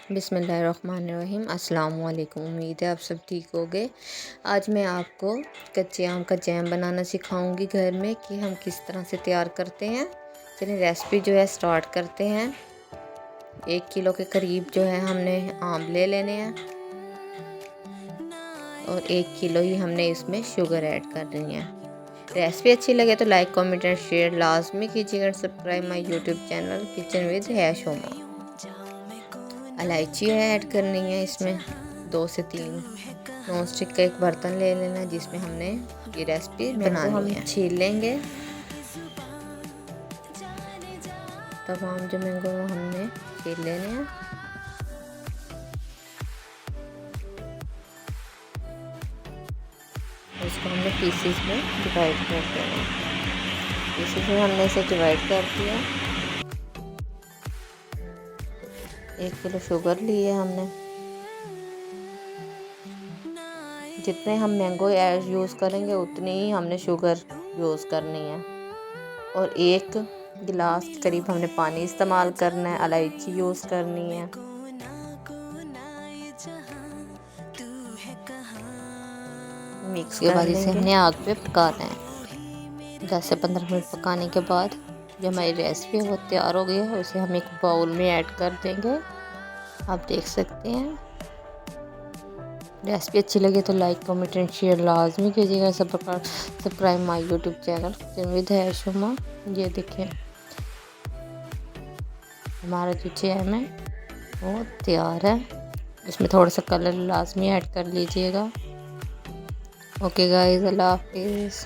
बिस्मिल्लाहिर्रहमानिर्रहीम। अस्सलाम वालेकुम। उम्मीद है आप सब ठीक होंगे। आज मैं आपको कच्चे आम का जैम बनाना सिखाऊंगी घर में कि हम किस तरह से तैयार करते हैं। चलिए रेसिपी जो है स्टार्ट करते हैं। 1 किलो के करीब जो है हमने आम ले लेने हैं और 1 किलो ही हमने इसमें शुगर ऐड करनी है। रेसिपी अच्छी लगे तो लाइक कमेंट एंड शेयर लाजमी कीजिएगा। Subscribe my YouTube channel kitchen with Hashoma. इलायची ऐड करनी है इसमें 2 से 3। नॉन स्टिक का एक बर्तन ले लेना है जिसमें हमने ये रेसिपी बनानी है। छील लेंगे तमाम जो मैंगो हमने छील लेने हैं। इसको हमने पीसेस में डिवाइड कर देना है। पीसेस में हमने इसे डिवाइड कर दिया। 1 किलो शुगर ली है हमने। जितने हम मैंगो यूज़ करेंगे उतनी ही हमने शुगर यूज़ करनी है और 1 गिलास के करीब हमने पानी इस्तेमाल करना है। इलायची यूज़ करनी है। मिक्स के बाद इसे हमने आग पे पकाना है। 10 से 15 मिनट पकाने के बाद जो हमारी रेसिपी है वो तैयार हो गई है। उसे हम एक बाउल में ऐड कर देंगे। आप देख सकते हैं। रेसिपी अच्छी लगे तो लाइक कमेंट एंड शेयर लाजमी कीजिएगा। Subscribe my YouTube channel kitchen with Hashoma. ये देखें हमारा जो जैम है वो तैयार है। इसमें थोड़ा सा कलर लाजमी ऐड कर लीजिएगा। ओके गाइस, अल्लाह हाफिज़।